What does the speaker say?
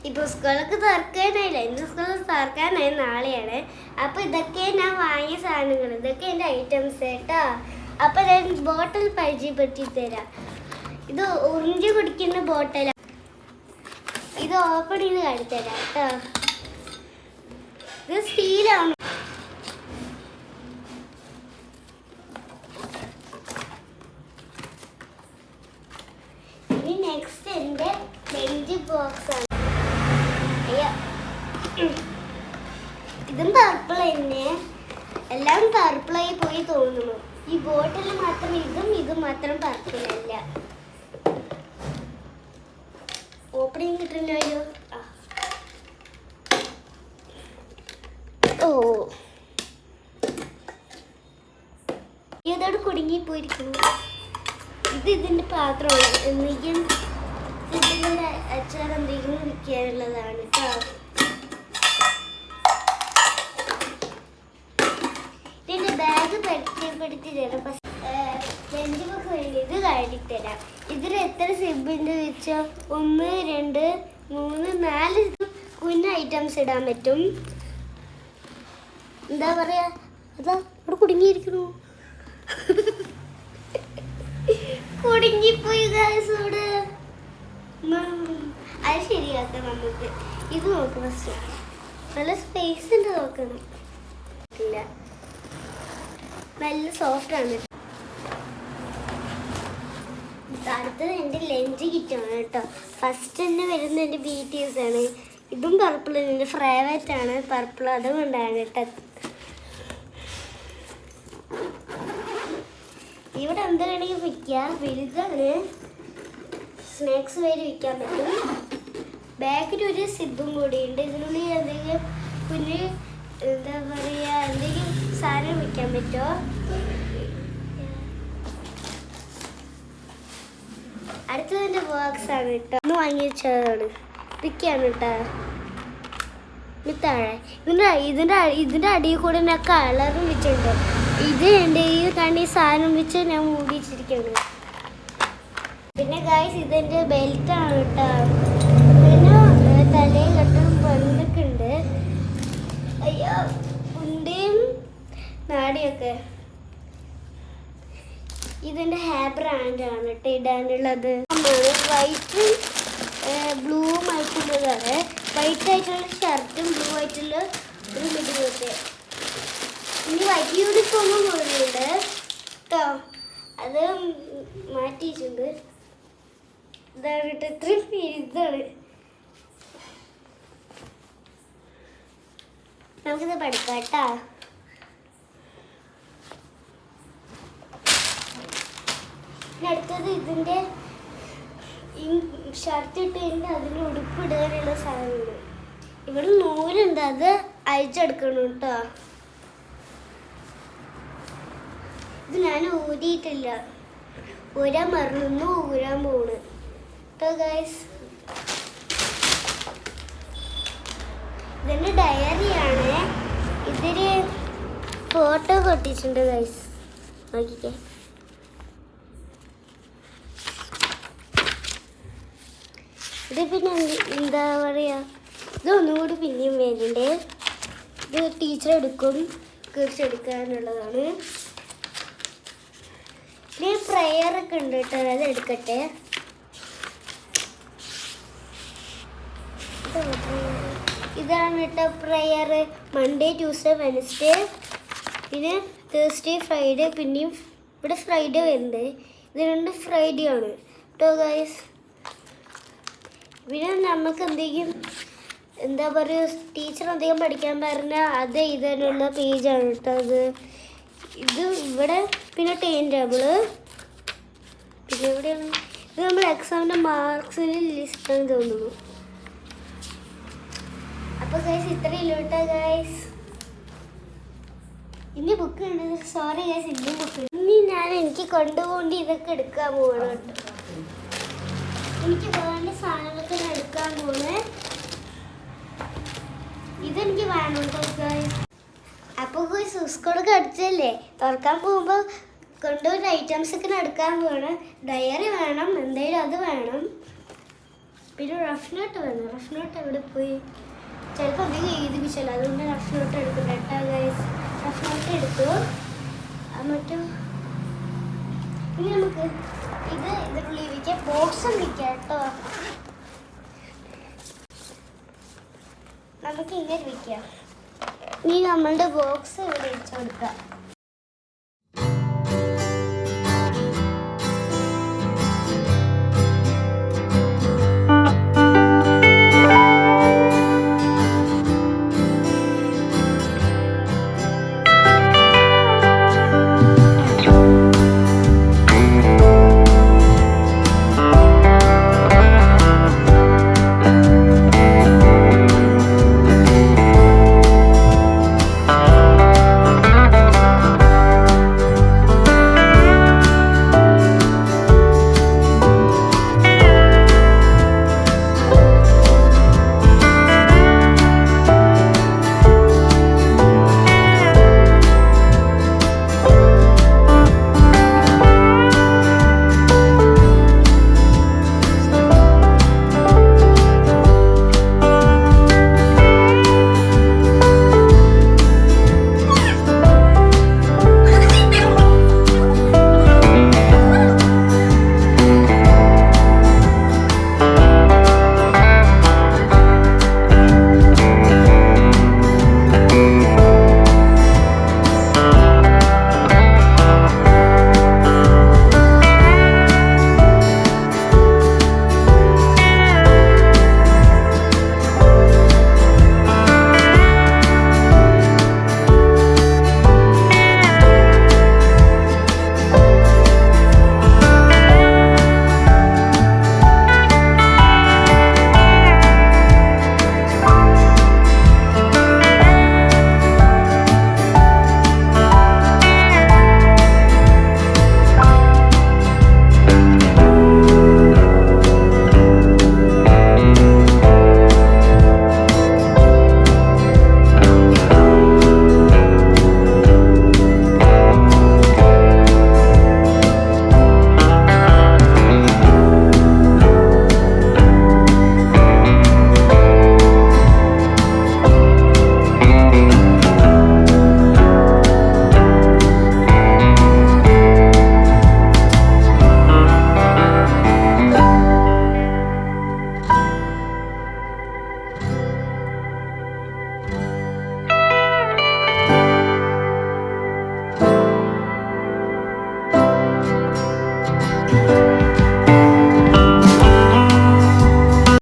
ഇപ്പോൾ സ്കൂളൊക്കെ തുറക്കാനായില്ല. ഇന്ന് സ്കൂൾ തുറക്കാനായി നാളെയാണ്. അപ്പോൾ ഇതൊക്കെ ഞാൻ വാങ്ങിയ സാധനങ്ങൾ, ഇതൊക്കെ എൻ്റെ ഐറ്റംസ് കേട്ടോ. അപ്പോൾ ഞാൻ ബോട്ടിൽ പരിചയപ്പെടുത്തി തരാം. ഇത് ഉറിഞ്ചി കുടിക്കുന്ന ബോട്ടിലാണ്. ഇത് ഓപ്പൺ ചെയ്ത് കാണിത്തരാം കേട്ടോ. ഇത് സ്റ്റീലാണ്. ഇനി നെക്സ്റ്റ് എൻ്റെ ലഞ്ച് ബോക്സ് ആണ്. ഇതും പർപ്പിൾ തന്നെ. എല്ലാം പർപ്പിളായി പോയി തോന്നുന്നു. ഈ ബോട്ടിൽ മാത്രം ഇതും മാത്രം പർപ്പിളല്ല. ഓപ്പണിങ് കിട്ടുന്നല്ലോ. ഓ, ഇതോട് കുടുങ്ങിപ്പോയിരിക്കുന്നു. ഇതിൻ്റെ പാത്രമാണ്. എന്തെങ്കിലും ഇതിൻ്റെ അച്ചാർ എന്തെങ്കിലും വിൽക്കാനുള്ളതാണ് കേട്ടോ. ഇതിൻ്റെ ബാഗ് പരിചയപ്പെടുത്തി തരാം. ലഞ്ച് ബോക്സ് വേണ്ടി ഇത് കാണിത്തരാം. ഇതിൽ എത്ര സിബിൻ്റെ വെച്ചാൽ 1, 2, 3, 4 കുഞ്ഞ ഐറ്റംസ് ഇടാൻ പറ്റും. എന്താ പറയാ, അതാ ഇവിടെ കുടുങ്ങിയിരിക്കുന്നു. കുടുങ്ങിപ്പോയി ഇവിടെ. അത് ശരിയാക്കാം നമുക്ക്. ഇത് നോക്ക് ഫസ്റ്റ്. നല്ല സ്പേസ് ഉണ്ട്, നോക്കണം. ഇല്ല, നല്ല സോഫ്റ്റ് ആണ്. അടുത്തത് എൻ്റെ ലഞ്ച് കിറ്റാണ് കേട്ടോ. ഫസ്റ്റ് തന്നെ വരുന്നത് എൻ്റെ BTS ആണ്. ഇതും പർപ്പിൾ, എൻ്റെ ഫേവറേറ്റ് ആണ് പർപ്പിൾ. അതുകൊണ്ടാണ് കേട്ടോ. ഇവിടെ എന്താ വേണമെങ്കിൽ വിൽക്കാം. വലുതാണ്. സ്നാക്സ് വരെ വിൽക്കാൻ പറ്റും. ബാക്കിലൊരു സിബും കൂടിയുണ്ട്. ഇതിനുള്ളിൽ എന്തെങ്കിലും കുഞ്ഞ് എന്താ പറയുക, എന്തെങ്കിലും സാധനം വിൽക്കാൻ പറ്റുമോ? അടുത്തതിൻ്റെ ബോക്സ് ആണ് കേട്ടോ. ഒന്ന് വാങ്ങി വെച്ചതാണ്. ഇതൊക്കെയാണ് കേട്ടോ. താഴെ ഇതിൻ്റെ അടിയിൽ കൂടെ ഞാൻ കളറും വെച്ചിട്ടുണ്ട്. ഇത് എൻ്റെ ഈ കണ്ണി സാധനം വെച്ച് ഞാൻ മൂടി വെച്ചിരിക്കുകയാണ്. പിന്നെ ഗായ്സ്, ഇതെൻ്റെ ബെൽറ്റാണ് കേട്ടോ. പിന്നെ തലയിൽ കെട്ടും പണ്ടൊക്കെ ഉണ്ട്. അയ്യോ, ഉണ്ടയും നാടിയൊക്കെ. ഇതെൻ്റെ ഹെയർ ബ്രാൻഡാണ് കേട്ടോ ഇടാനുള്ളത്. വൈറ്റും ബ്ലൂവും ആയിട്ടുള്ളതാണ്. വൈറ്റ് ആയിട്ടുള്ള ഷർട്ടും ബ്ലൂ ആയിട്ടുള്ള ഒരു മിഡിലൊക്കെ. ഇനി വൈറ്റ് യൂണിഫോമും പോകുന്നുണ്ട് കേട്ടോ. അത് മാറ്റിയിട്ടുണ്ട്. ഇതാണ് കേട്ടോ. ഇത്രയും ഇതാണ്. നമുക്കിത് പഠിക്കാം കേട്ടോ. അടുത്തത് ഇതിൻ്റെ ഈ ഷർട്ട് ഇട്ട് അതിന് ഉടുപ്പിടാനുള്ള സാധനമാണ്. ഇവിടെ നൂലുണ്ട്, അത് അയച്ചെടുക്കണം കേട്ടോ. ഇത് ഞാൻ ഊരിയിട്ടില്ല. ഊരാൻ മറന്നു, ഊരാൻ പോണ് കേട്ടോ ഗൈസ്. ഇതിൻ്റെ ഡയറിയാണ്. ഇതിന് ഫോട്ടോ കൊട്ടിച്ചിട്ടുണ്ട് ഗൈസ്, നോക്കിക്കേ. ഇത് പിന്നെ എന്താ പറയുക, ഇതൊന്നും കൂടി പിന്നെയും വേണ്ടേ. ഇത് ടീച്ചർ എടുക്കും, കുറിച്ചെടുക്കാനുള്ളതാണ്. പിന്നെ പ്രയറൊക്കെ ഉണ്ട് കേട്ടോ. അത് എടുക്കട്ടെ. ഇതാണ് കേട്ടോ പ്രയർ. മൺഡേ, ട്യൂസ്ഡേ, വെനസ്ഡേ, പിന്നെ തേഴ്സ്ഡേ, ഫ്രൈഡേ. പിന്നെയും ഇവിടെ ഫ്രൈഡേ വരുന്നത്. ഇത് 2 ഫ്രൈഡേ ആണ് കേട്ടോ ഗൈസ്. പിന്നെ നമുക്ക് എന്തെങ്കിലും എന്താ പറയുക, ടീച്ചർ എന്തെങ്കിലും പഠിക്കാൻ പറഞ്ഞാൽ അത് എഴുതാനുള്ള പേജാണ് കേട്ടോ അത്. ഇത് ഇവിടെ പിന്നെ ടൈം ടേബിള്. പിന്നെ എവിടെയാണ് ഇത്, നമ്മൾ എക്സാമിൻ്റെ മാർക്സിന് ലിസ്റ്റാണ് തോന്നുന്നു. അപ്പോൾ ഗൈസ് ഇത്രയും കേട്ടോ ഗൈസ്. ഇനി ബുക്ക് ഉണ്ട്. സോറി ഗൈസ്, ഇനി ബുക്ക്. ഇനി എനിക്ക് കൊണ്ടുപോകേണ്ടി ഇതൊക്കെ എടുക്കാൻ പോകണം കേട്ടോ. എനിക്ക് വേണ്ട സാധനങ്ങളൊക്കെ ഞാൻ എടുക്കാൻ പോണേ. ഇതെനിക്ക് വേണം കേട്ടോ. അപ്പോൾ സ്കൂളൊക്കെ അടിച്ചല്ലേ, തുറക്കാൻ പോകുമ്പോൾ കൊണ്ടുപോകുന്ന ഐറ്റംസൊക്കെ എടുക്കാൻ പോകണം. ഡയറി വേണം, എന്തായാലും അത് വേണം. പിന്നെ റഫ് നോട്ട് വേണം. റഫ് നോട്ട് എവിടെ പോയി? ചിലപ്പോൾ അധികം എഴുതി വിശല്ല, അതുകൊണ്ട് റഫ് നോട്ട് എടുക്കും കേട്ടോ ഗൈസ്. റഫ് നോട്ട് എടുത്തു. എന്നിട്ട് ഇനി നമുക്ക് ഇതിനുള്ളിൽ വയ്ക്കാം, ബോക്സും വയ്ക്കാം കേട്ടോ. നമുക്ക് ഇങ്ങനെ വയ്ക്കാം. ഇനി നമ്മളുടെ ബോക്സ് ഇവിടെ വെച്ച് കൊടുക്കാം.